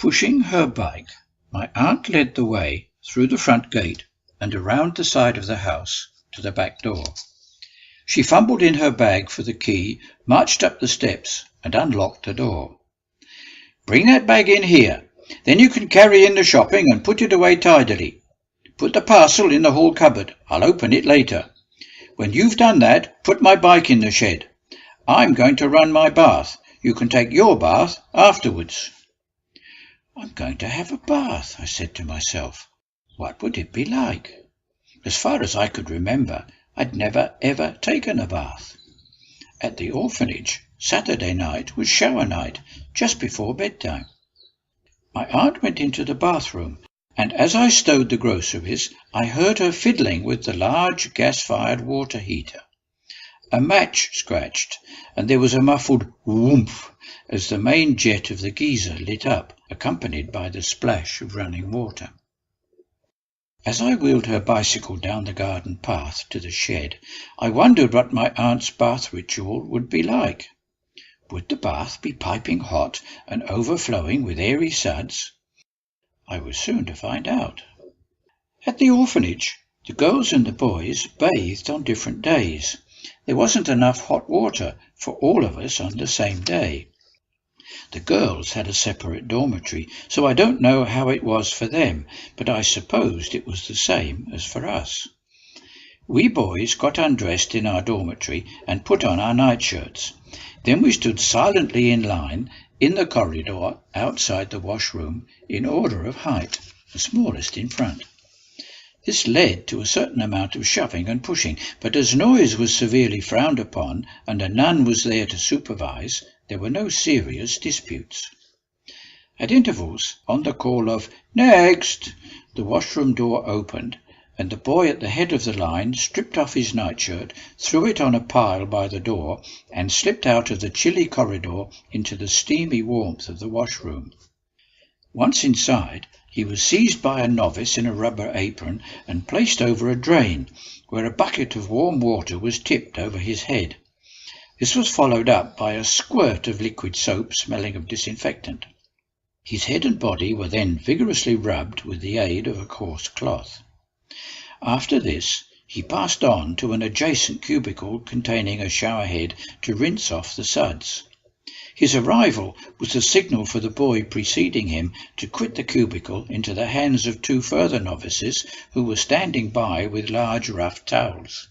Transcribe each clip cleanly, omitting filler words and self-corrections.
Pushing her bike, my aunt led the way through the front gate and around the side of the house to the back door. She fumbled in her bag for the key, marched up the steps, and unlocked the door. "Bring that bag in here. Then you can carry in the shopping and put it away tidily. Put the parcel in the hall cupboard. I'll open it later. When you've done that, put my bike in the shed. I'm going to run my bath. You can take your bath afterwards." "I'm going to have a bath," I said to myself. What would it be like? As far as I could remember, I'd never ever taken a bath. At the orphanage, Saturday night was shower night, just before bedtime. My aunt went into the bathroom, and as I stowed the groceries, I heard her fiddling with the large gas-fired water heater. A match scratched, and there was a muffled whoomph as the main jet of the geyser lit up, accompanied by the splash of running water. As I wheeled her bicycle down the garden path to the shed, I wondered what my aunt's bath ritual would be like. Would the bath be piping hot and overflowing with airy suds? I was soon to find out. At the orphanage, the girls and the boys bathed on different days. There wasn't enough hot water for all of us on the same day. The girls had a separate dormitory, so I don't know how it was for them, but I supposed it was the same as for us. We boys got undressed in our dormitory and put on our nightshirts. Then we stood silently in line in the corridor outside the washroom in order of height, the smallest in front. This led to a certain amount of shoving and pushing, but as noise was severely frowned upon and a nun was there to supervise, there were no serious disputes. At intervals, on the call of "Next!" the washroom door opened, and the boy at the head of the line stripped off his nightshirt, threw it on a pile by the door, and slipped out of the chilly corridor into the steamy warmth of the washroom. Once inside, he was seized by a novice in a rubber apron and placed over a drain, where a bucket of warm water was tipped over his head. This was followed up by a squirt of liquid soap smelling of disinfectant. His head and body were then vigorously rubbed with the aid of a coarse cloth. After this, he passed on to an adjacent cubicle containing a shower head to rinse off the suds. His arrival was the signal for the boy preceding him to quit the cubicle into the hands of two further novices who were standing by with large rough towels.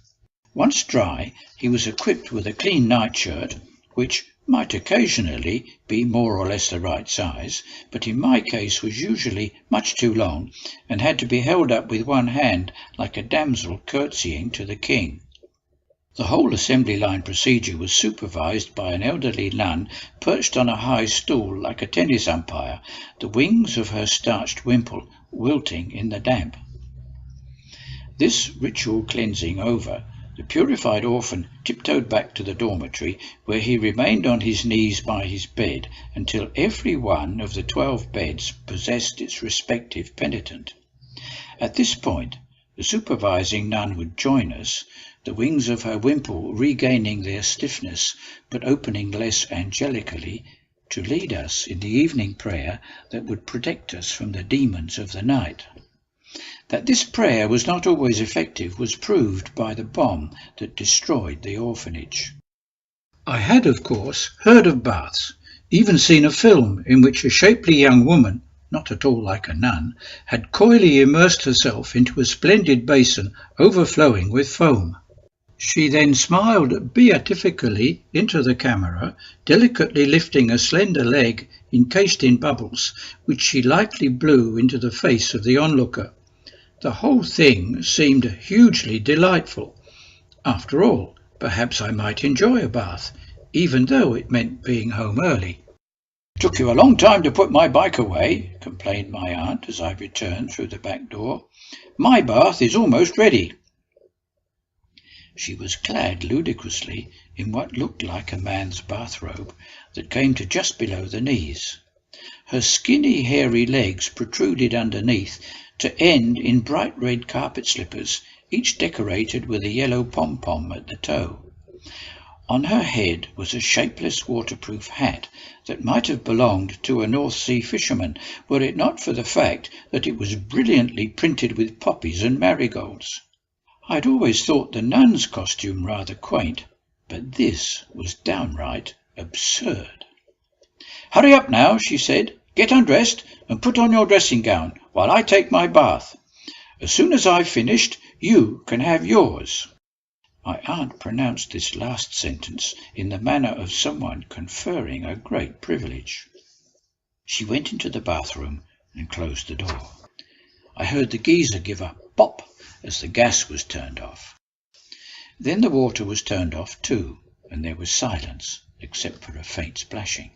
Once dry, he was equipped with a clean nightshirt, which might occasionally be more or less the right size, but in my case was usually much too long and had to be held up with one hand like a damsel curtsying to the king. The whole assembly line procedure was supervised by an elderly nun perched on a high stool like a tennis umpire, the wings of her starched wimple wilting in the damp. This ritual cleansing over, the purified orphan tiptoed back to the dormitory, where he remained on his knees by his bed until every one of the 12 beds possessed its respective penitent. At this point, the supervising nun would join us, the wings of her wimple regaining their stiffness but opening less angelically, to lead us in the evening prayer that would protect us from the demons of the night. That this prayer was not always effective was proved by the bomb that destroyed the orphanage. I had, of course, heard of baths, even seen a film in which a shapely young woman, not at all like a nun, had coyly immersed herself into a splendid basin overflowing with foam. She then smiled beatifically into the camera, delicately lifting a slender leg encased in bubbles, which she lightly blew into the face of the onlooker. The whole thing seemed hugely delightful. After all, perhaps I might enjoy a bath, even though it meant being home early. "Took you a long time to put my bike away," complained my aunt as I returned through the back door. "My bath is almost ready." She was clad ludicrously in what looked like a man's bathrobe that came to just below the knees. Her skinny, hairy legs protruded underneath to end in bright red carpet slippers, each decorated with a yellow pom-pom at the toe. On her head was a shapeless waterproof hat that might have belonged to a North Sea fisherman, were it not for the fact that it was brilliantly printed with poppies and marigolds. I'd always thought the nun's costume rather quaint, but this was downright absurd. "Hurry up now," she said. "Get undressed and put on your dressing gown while I take my bath. As soon as I've finished, you can have yours." My aunt pronounced this last sentence in the manner of someone conferring a great privilege. She went into the bathroom and closed the door. I heard the geyser give a pop as the gas was turned off. Then the water was turned off too, and there was silence except for a faint splashing.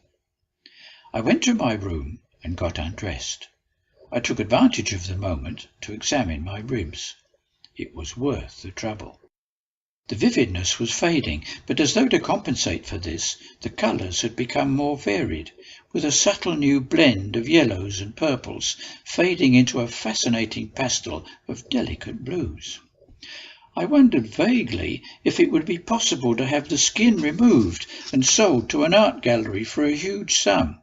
I went to my room and got undressed. I took advantage of the moment to examine my ribs. It was worth the trouble. The vividness was fading, but as though to compensate for this, the colours had become more varied, with a subtle new blend of yellows and purples, fading into a fascinating pastel of delicate blues. I wondered vaguely if it would be possible to have the skin removed and sold to an art gallery for a huge sum,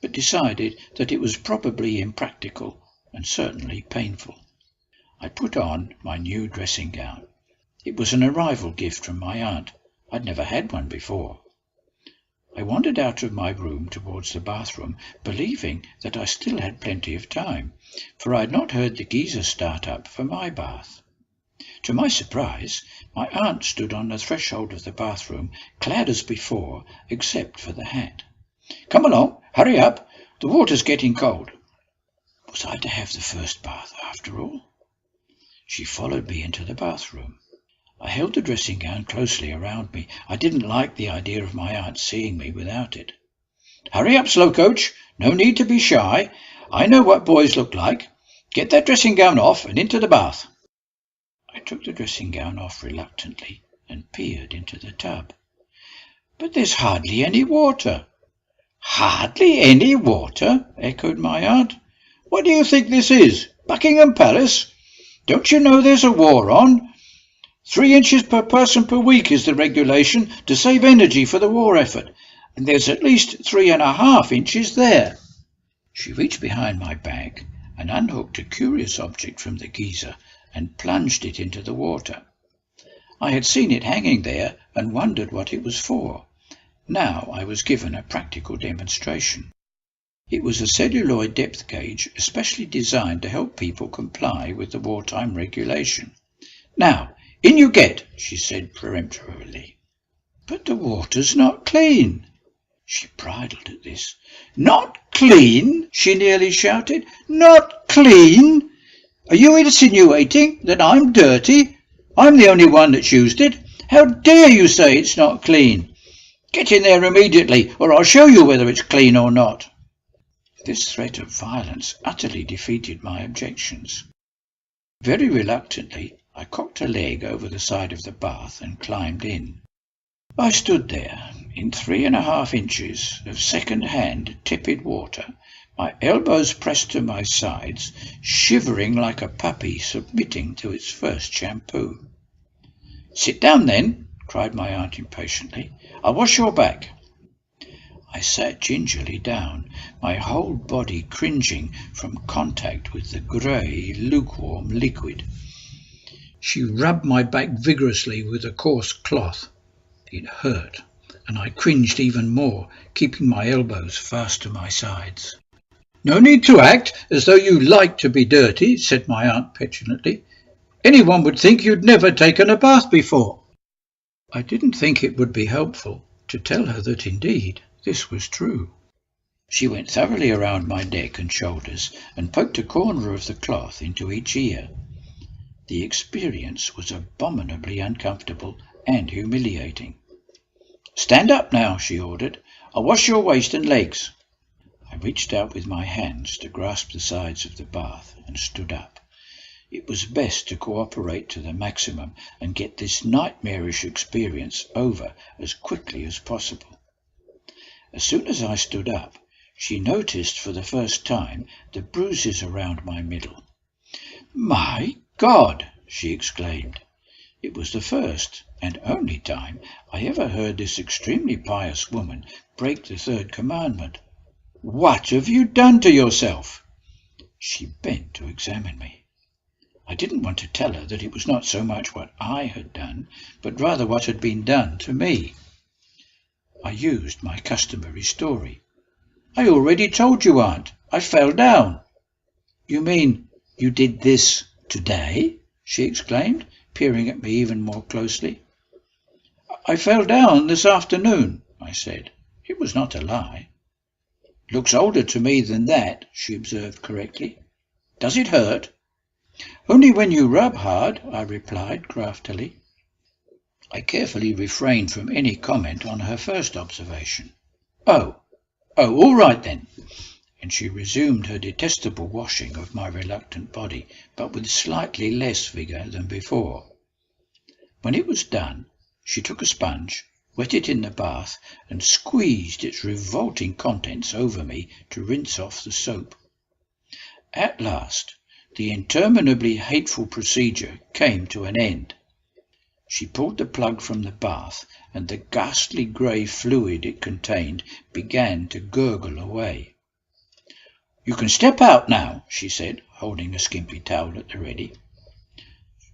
but decided that it was probably impractical and certainly painful. I put on my new dressing gown. It was an arrival gift from my aunt. I'd never had one before. I wandered out of my room towards the bathroom, believing that I still had plenty of time, for I had not heard the geyser start up for my bath. To my surprise, my aunt stood on the threshold of the bathroom, clad as before, except for the hat. "Come along, hurry up, the water's getting cold." Was I to have the first bath after all? She followed me into the bathroom. I held the dressing gown closely around me. I didn't like the idea of my aunt seeing me without it. "Hurry up, Slowcoach. No need to be shy. I know what boys look like. Get that dressing gown off and into the bath." I took the dressing gown off reluctantly and peered into the tub. "But there's hardly any water." "Hardly any water?" echoed my aunt. "What do you think this is, Buckingham Palace? Don't you know there's a war on? 3 inches per person per week is the regulation to save energy for the war effort, and there's at least 3½ inches there." She reached behind my back and unhooked a curious object from the geyser and plunged it into the water. I had seen it hanging there and wondered what it was for. Now I was given a practical demonstration. It was a celluloid depth gauge especially designed to help people comply with the wartime regulation. "Now, in you get," she said peremptorily. "But the water's not clean." She bridled at this. "Not clean?" she nearly shouted. "Not clean? Are you insinuating that I'm dirty? I'm the only one that's used it. How dare you say it's not clean? Get in there immediately, or I'll show you whether it's clean or not." This threat of violence utterly defeated my objections. Very reluctantly, I cocked a leg over the side of the bath and climbed in. I stood there, in 3½ inches of second-hand tepid water, my elbows pressed to my sides, shivering like a puppy submitting to its first shampoo. "Sit down, then," cried my aunt impatiently. "I'll wash your back." I sat gingerly down, my whole body cringing from contact with the grey, lukewarm liquid. She rubbed my back vigorously with a coarse cloth. It hurt, and I cringed even more, keeping my elbows fast to my sides. "No need to act as though you like to be dirty," said my aunt petulantly. "Anyone would think you'd never taken a bath before." I didn't think it would be helpful to tell her that indeed this was true. She went thoroughly around my neck and shoulders and poked a corner of the cloth into each ear. The experience was abominably uncomfortable and humiliating. "Stand up now," she ordered. "I'll wash your waist and legs." I reached out with my hands to grasp the sides of the bath and stood up. It was best to cooperate to the maximum and get this nightmarish experience over as quickly as possible. As soon as I stood up, she noticed for the first time the bruises around my middle. "My God!" she exclaimed. It was the first and only time I ever heard this extremely pious woman break the third commandment. "What have you done to yourself?" She bent to examine me. I didn't want to tell her that it was not so much what I had done, but rather what had been done to me. I used my customary story. "I already told you, Aunt. I fell down." "You mean you did this today?" she exclaimed, peering at me even more closely. "I fell down this afternoon," I said. It was not a lie. "Looks older to me than that," she observed correctly. "Does it hurt?" "Only when you rub hard," I replied craftily. I carefully refrained from any comment on her first observation. Oh, all right then." And she resumed her detestable washing of my reluctant body, but with slightly less vigour than before. When it was done, she took a sponge, wet it in the bath, and squeezed its revolting contents over me to rinse off the soap. At last, the interminably hateful procedure came to an end. She pulled the plug from the bath, and the ghastly grey fluid it contained began to gurgle away. "You can step out now," she said, holding a skimpy towel at the ready.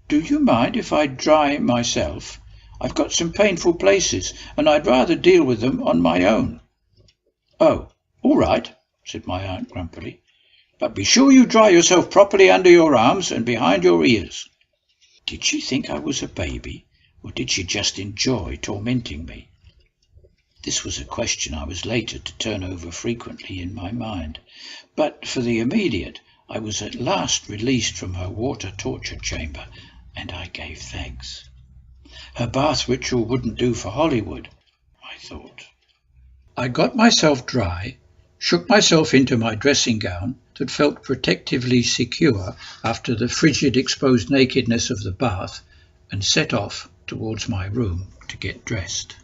"Do you mind if I dry myself? I've got some painful places, and I'd rather deal with them on my own." "Oh, all right," said my aunt grumpily. "But be sure you dry yourself properly under your arms and behind your ears." Did she think I was a baby, or did she just enjoy tormenting me? This was a question I was later to turn over frequently in my mind, but for the immediate I was at last released from her water torture chamber, and I gave thanks. Her bath ritual wouldn't do for Hollywood, I thought. I got myself dry, shook myself into my dressing gown that felt protectively secure after the frigid exposed nakedness of the bath, and set off towards my room to get dressed.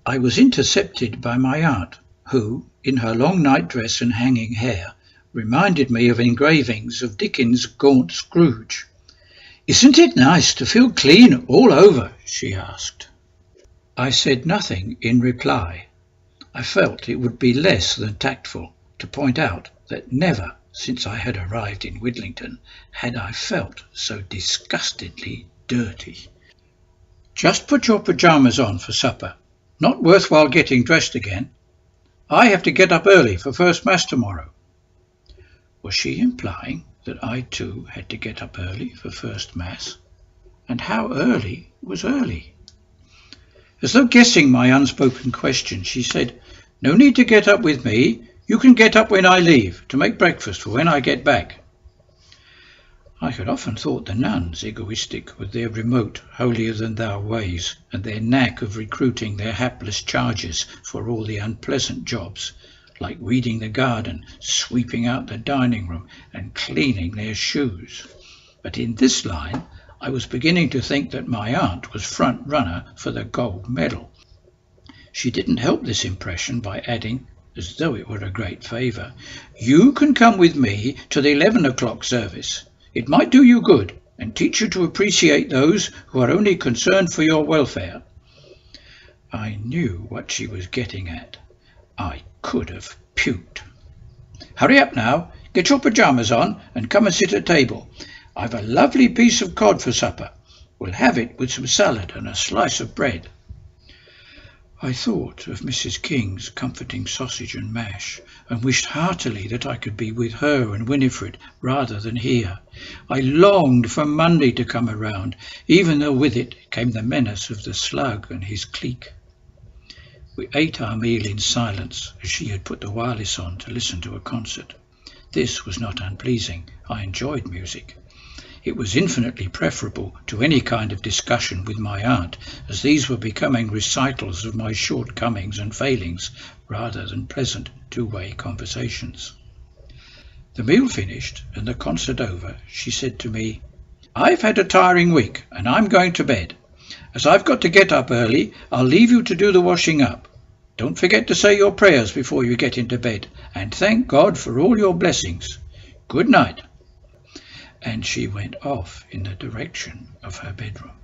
I was intercepted by my aunt, who, in her long night-dress and hanging hair, reminded me of engravings of Dickens' Gaunt Scrooge. "Isn't it nice to feel clean all over?" she asked. I said nothing in reply. I felt it would be less than tactful to point out that never since I had arrived in Widlington had I felt so disgustedly dirty. "Just put your pyjamas on for supper. Not worthwhile getting dressed again. I have to get up early for first mass tomorrow." Was she implying that I too had to get up early for first mass? And how early was early? As though guessing my unspoken question, she said, "No need to get up with me. You can get up when I leave, to make breakfast for when I get back." I had often thought the nuns egoistic with their remote, holier-than-thou ways, and their knack of recruiting their hapless charges for all the unpleasant jobs, like weeding the garden, sweeping out the dining room, and cleaning their shoes. But in this line, I was beginning to think that my aunt was front runner for the gold medal. She didn't help this impression by adding, as though it were a great favour, "You can come with me to the 11 o'clock service. It might do you good, and teach you to appreciate those who are only concerned for your welfare." I knew what she was getting at. I could have puked. "Hurry up now, get your pyjamas on, and come and sit at table. I've a lovely piece of cod for supper. We'll have it with some salad and a slice of bread." I thought of Mrs. King's comforting sausage and mash, and wished heartily that I could be with her and Winifred rather than here. I longed for Monday to come around, even though with it came the menace of the slug and his clique. We ate our meal in silence, as she had put the wireless on to listen to a concert. This was not unpleasing. I enjoyed music. It was infinitely preferable to any kind of discussion with my aunt, as these were becoming recitals of my shortcomings and failings, rather than pleasant two-way conversations. The meal finished and the concert over, she said to me, "I've had a tiring week, and I'm going to bed. As I've got to get up early, I'll leave you to do the washing up. Don't forget to say your prayers before you get into bed, and thank God for all your blessings. Good night." And she went off in the direction of her bedroom.